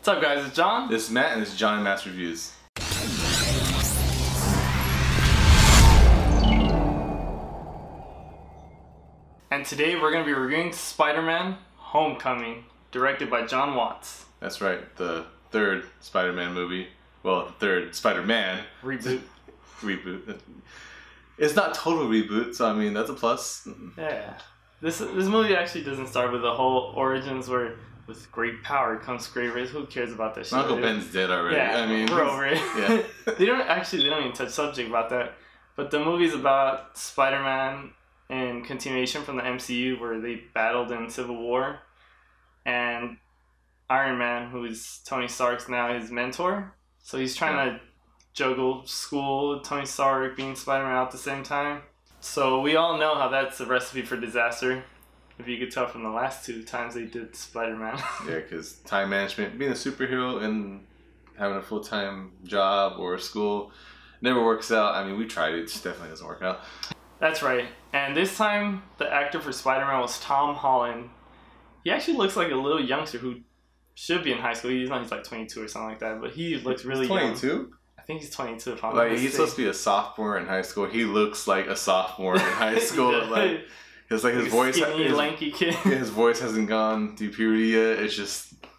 What's up, guys? It's John. This is Matt, and this is John and Matt's Reviews. And today we're going to be reviewing Spider-Man Homecoming, directed by John Watts. That's right, the third Spider-Man movie. Well, the third Spider-Man. Reboot. Reboot. It's not total reboot, so I mean, that's a plus. Yeah. This movie actually doesn't start with the whole origins where with great power comes great risk. Who cares about that shit? Uncle Ben's dead already. Yeah, I mean, we're over it. Yeah. They don't even touch subject about that. But the movie's about Spider-Man in continuation from the MCU where they battled in Civil War. And Iron Man, who is Tony Stark's now his mentor. So he's trying to juggle school, Tony Stark being Spider-Man at the same time. So we all know how that's a recipe for disaster. If you could tell from the last two times they did Spider-Man. Yeah, because time management, being a superhero and having a full-time job or school never works out. I mean, we tried it. It just definitely doesn't work out. That's right. And this time, the actor for Spider-Man was Tom Holland. He actually looks like a little youngster who should be in high school. He's like 22 or something like that, but he looks really young. 22? I think he's 22 if I'm not Like, mistaken. he's supposed to be a sophomore in high school. He looks like a sophomore in high school. Like, it's like his voice, skinny, lanky kid. His voice hasn't gone through puberty yet. It's just. If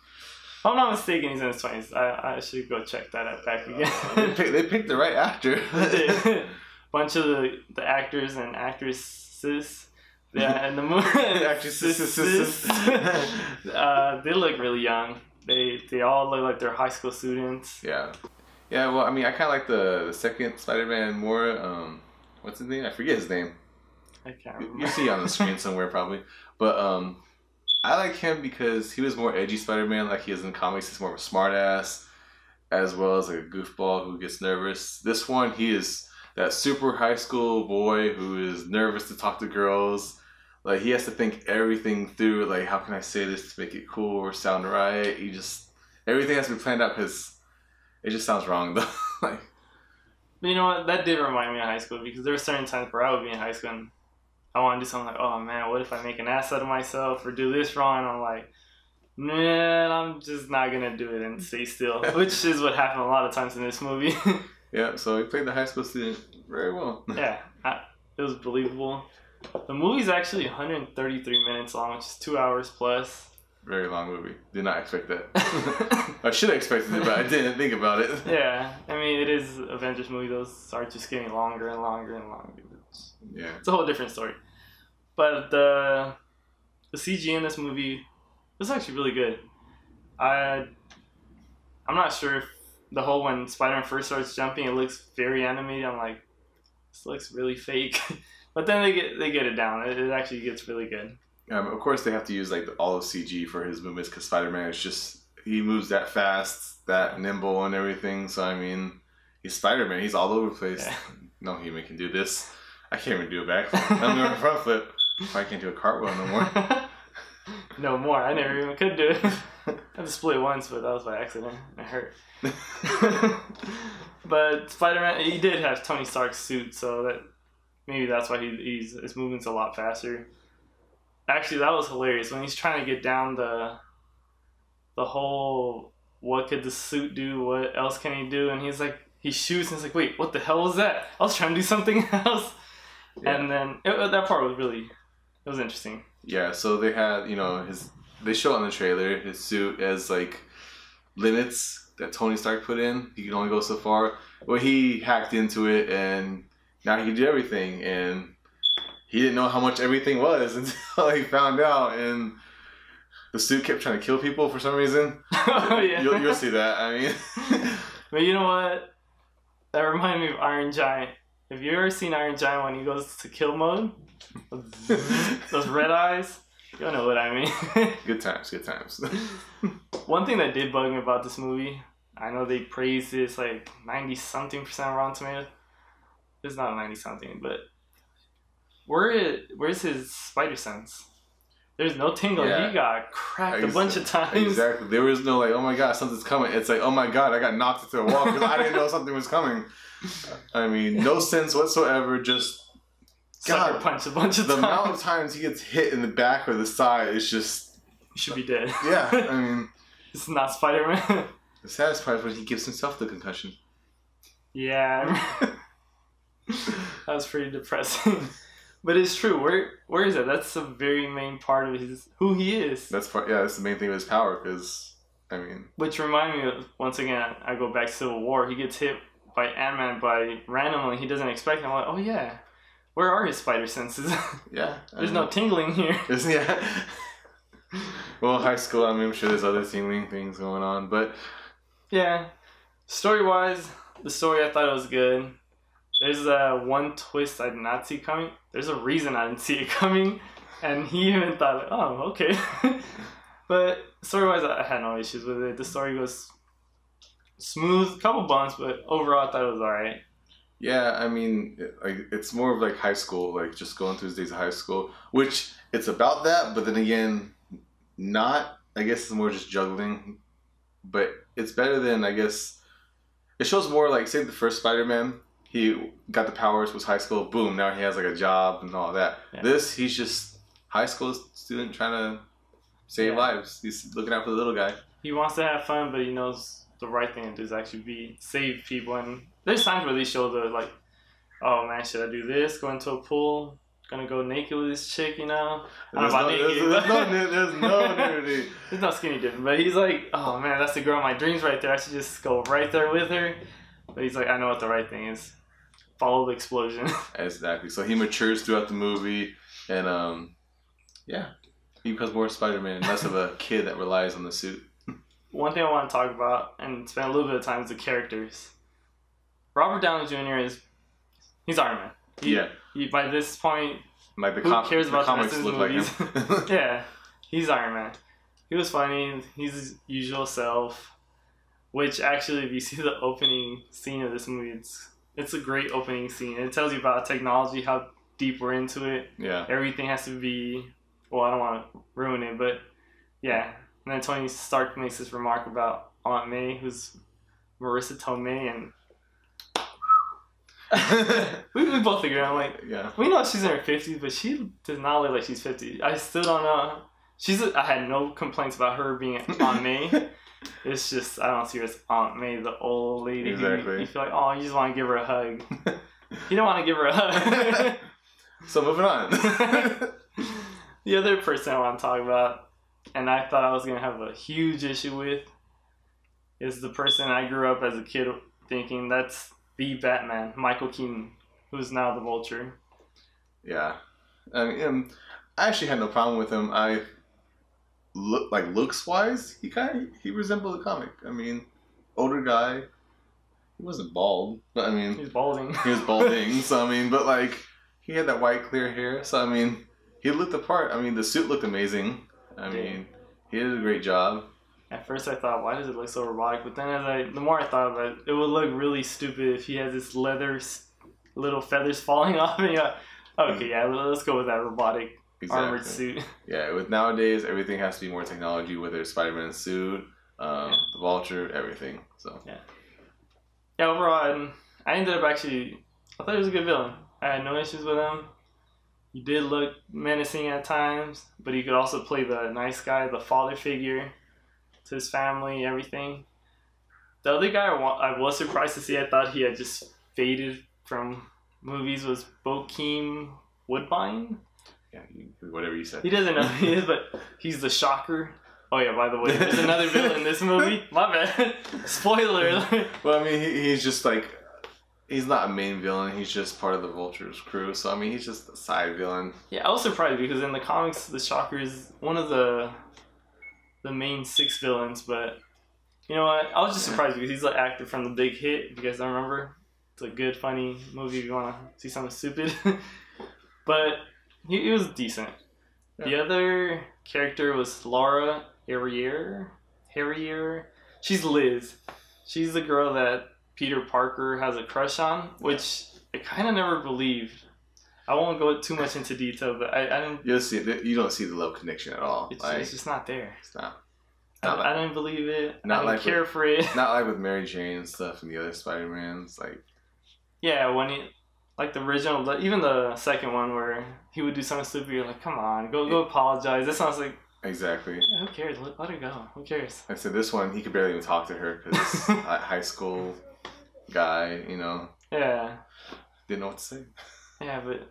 I'm not mistaken, he's in his 20s. I should go check that out back again. They picked the right actor. Bunch of the actors and actresses. Yeah, and the movie. Actresses. They look really young. They all look like they're high school students. Yeah. Yeah, well, I mean, I kind of like the second Spider-Man more. What's his name? I forget his name. I can't remember. You see it on the screen somewhere probably. But I like him because he was more edgy Spider-Man like he is in comics. He's more of a smartass as well as a goofball who gets nervous. This one, he is that super high school boy who is nervous to talk to girls. Like, he has to think everything through. Like, how can I say this to make it cool or sound right? Everything has to be planned out because it just sounds wrong though. Like, but you know what? That did remind me of high school because there were certain times where I would be in high school and I want to do something like, oh man, what if I make an ass out of myself or do this wrong? And I'm like, man, I'm just not going to do it and stay still, which is what happened a lot of times in this movie. Yeah, so he played the high school student very well. Yeah, it was believable. The movie's actually 133 minutes long, which is 2 hours plus. Very long movie. Did not expect that. I should have expected it, but I didn't think about it. Yeah, I mean, it is an Avengers movie. Those are just getting longer and longer and longer. Yeah. It's a whole different story. But the CG in this movie was actually really good. I'm not sure if the whole when Spider-Man first starts jumping, it looks very animated. I'm like, this looks really fake. But then they get it down. It actually gets really good. Of course, they have to use like all of CG for his movements because Spider-Man is just, he moves that fast, that nimble and everything. So, I mean, he's Spider-Man. He's all over the place. Yeah. No human can do this. I can't even do a backflip. I'm doing a front flip. I can't do a cartwheel no more. No more. I never even could do it. I had to split once, but that was by accident. It hurt. But Spider-Man, he did have Tony Stark's suit, so that maybe that's why his movement's a lot faster. Actually, that was hilarious when he's trying to get down the whole what could the suit do, what else can he do, and he's like, he shoots and he's like, wait, what the hell was that? I was trying to do something else. Yeah. And then that part was it was interesting. Yeah, so they had, they show on the trailer his suit as like limits that Tony Stark put in. He can only go so far. Well, he hacked into it and now he can do everything, and he didn't know how much everything was until he found out, and the suit kept trying to kill people for some reason. Oh, yeah. You'll see that. I mean, but you know what? That reminded me of Iron Giant. Have you ever seen Iron Giant when he goes to kill mode? Those red eyes? You know what I mean. Good times, good times. One thing that did bug me about this movie, I know they praised this like 90-something% Rotten Tomatoes. It's not 90-something, but where's his spider sense? There's no tingle. Yeah. He got cracked a bunch of times. Exactly. There was no like, oh my god, something's coming. It's like, oh my god, I got knocked into a wall because I didn't know something was coming. I mean, no sense whatsoever. Just sucker punch a bunch of times. The amount of times he gets hit in the back or the side is just. You should be dead. Yeah, I mean, It's not Spider-Man. The saddest part is when he gives himself the concussion. Yeah. That was pretty depressing. But it's true. Where is it? That's a very main part of who he is. That's the main thing of his power. Because I mean, which remind me of, once again, I go back to Civil War. He gets hit by Ant-Man by randomly. He doesn't expect it. I'm like, oh yeah, where are his spider senses? Yeah, there's no tingling here. Yeah. Well, high school. I mean, I'm sure there's other tingling things going on, but yeah, story-wise, the story I thought it was good. There's one twist I did not see coming. There's a reason I didn't see it coming, and he even thought, like, oh, okay. But story-wise, I had no issues with it. The story was smooth, couple bumps, but overall, I thought it was alright. Yeah, I mean, it's more of like high school, like just going through his days of high school, which it's about that, but then again, not. I guess it's more just juggling, but it's better than, I guess, it shows more like, say the first Spider-Man. He got the powers, was high school, boom, now he has like a job and all that. Yeah. This, he's just high school student trying to save lives. He's looking out for the little guy. He wants to have fun, but he knows the right thing to do is actually save people. And there's times where these shows are like, oh man, should I do this? Go into a pool? Gonna go naked with this chick, you know? There's no nudity. There's no skinny dipping. But he's like, oh man, that's the girl of my dreams right there. I should just go right there with her. But he's like, I know what the right thing is. Follow the explosion. Exactly. So he matures throughout the movie, and yeah, he becomes more Spider-Man, less of a kid that relies on the suit. One thing I want to talk about and spend a little bit of time is the characters. Robert Downey Jr. he's Iron Man. He, by this point, like who cares about the rest of his movies? Like Yeah, he's Iron Man. He was funny. He's his usual self. Which actually, if you see the opening scene of this movie, it's a great opening scene. It tells you about technology, how deep we're into it. Yeah. Everything has to be, well, I don't want to ruin it, but yeah. And then Tony Stark makes this remark about Aunt May, who's Marissa Tomei, and we both agree. I'm like, yeah, we know she's in her 50s, but she does not look like she's 50. I still don't know. I had no complaints about her being Aunt May. It's just, I don't see her as Aunt May, the old lady. Exactly. You feel like, oh, you just want to give her a hug. You don't want to give her a hug. So moving on. The other person I want to talk about, and I thought I was going to have a huge issue with, is the person I grew up as a kid thinking that's the Batman, Michael Keaton, who's now the Vulture. Yeah. I mean, I actually had no problem with him. Looks wise, he resembled the comic. I mean, older guy. He wasn't bald, but I mean, he's balding. He was balding. So I mean, but like, he had that white clear hair. So I mean, he looked the part. I mean, the suit looked amazing. I mean, he did a great job. At first, I thought, why does it look so robotic? But then, the more I thought about it, it would look really stupid if he has this leather little feathers falling off. And you're like, okay, yeah, let's go with that robotic. Exactly. Armored suit. Yeah, with nowadays everything has to be more technology, whether it's Spider-Man's suit, the Vulture, everything. So yeah, overall, I ended up I thought he was a good villain. I had no issues with him. He did look menacing at times, but he could also play the nice guy, the father figure to his family, everything. The other guy I was surprised to see, I thought he had just faded from movies, was Bokeem Woodbine. Yeah, whatever you said. He doesn't know who he is, but he's the Shocker. Oh yeah, by the way, there's another villain in this movie. My bad. Spoiler. Well, I mean, he's just like, he's not a main villain. He's just part of the Vulture's crew. So I mean, he's just a side villain. Yeah, I was surprised because in the comics, the Shocker is one of the main 6 villains. But you know what? I was just surprised because he's the actor from The Big Hit. If you guys don't remember, it's a good, funny movie if you want to see something stupid. But he was decent. Yeah. The other character was Laura Harrier. She's Liz. She's the girl that Peter Parker has a crush on, which I kind of never believed. I won't go too much into detail, but I didn't. You don't see the love connection at all. It's just not there. It's not. I didn't believe it. I didn't care for it. Not like with Mary Jane and stuff and the other Spider-Mans. Like, yeah, when he. Like the original, even the second one where he would do something stupid, you're like, come on, go apologize. That sounds like Exactly. Yeah, who cares? Let her go. Who cares? I said this one, he could barely even talk to her because high school guy, you know. Yeah. Didn't know what to say. Yeah, but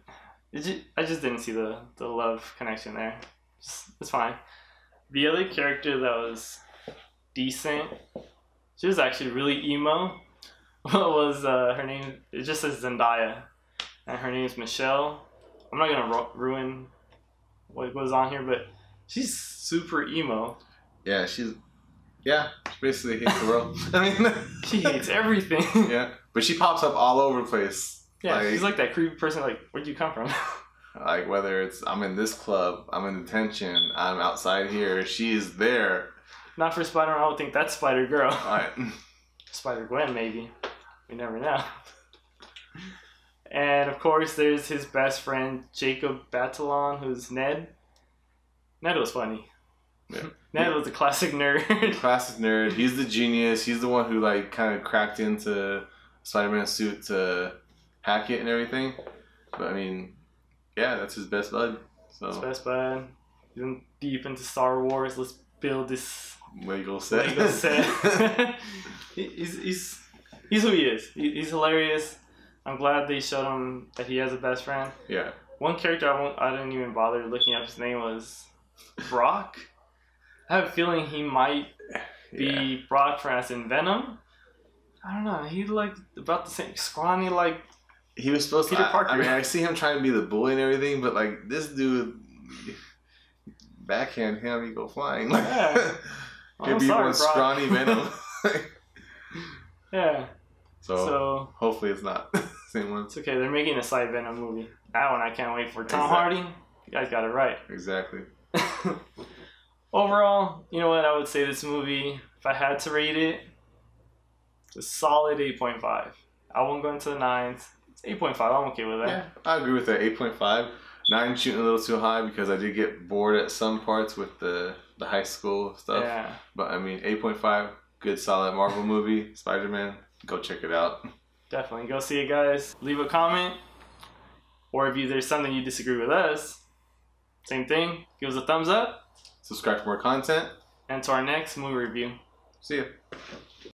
I just didn't see the love connection there. It's fine. The other character that was decent, she was actually really emo. What was her name? It just says Zendaya, and her name is Michelle. I'm not gonna ruin what goes on here, but she's super emo. Yeah, she basically hates the world. I mean, she hates everything. Yeah, but she pops up all over the place. Yeah, she's like that creepy person. Like, where'd you come from? Like whether it's I'm in this club, I'm in detention, I'm outside here, she's there. Not for Spider-Man. I would think that's Spider-Girl. Alright. Spider-Gwen, maybe. We never know. And of course, there's his best friend Jacob Batalon, who's Ned. Ned was funny. Yeah. Ned was a classic nerd. Classic nerd. He's the genius. He's the one who like kind of cracked into Spider-Man's suit to hack it and everything. But I mean, yeah, that's his best bud. So his best bud. He's deep into Star Wars. Let's build this Lego set. He's who he is. He's hilarious. I'm glad they showed him that he has a best friend. Yeah. One character I didn't even bother looking up his name was Brock. I have a feeling he might be Brock Francis in Venom. I don't know. He like about the same scrawny like. He was supposed Peter to. Parker. I mean, I see him trying to be the bully and everything, but like this dude, backhand him, he go flying. Like, yeah. He'd be one scrawny Venom. Yeah. So hopefully it's not the same one. It's okay. They're making a side Venom movie. That one I can't wait for. Tom Hardy. You guys got it right. Exactly. Overall, you know what? I would say this movie, if I had to rate it, it's a solid 8.5. I won't go into the 9s. It's 8.5. I'm okay with that. Yeah, I agree with that. 8.5. 9 shooting a little too high because I did get bored at some parts with the high school stuff. Yeah. But I mean, 8.5, good solid Marvel movie, Spider-Man. Go check it out. Definitely. Go see it, guys. Leave a comment. Or if there's something you disagree with us, same thing. Give us a thumbs up. Subscribe for more content. And to our next movie review. See ya.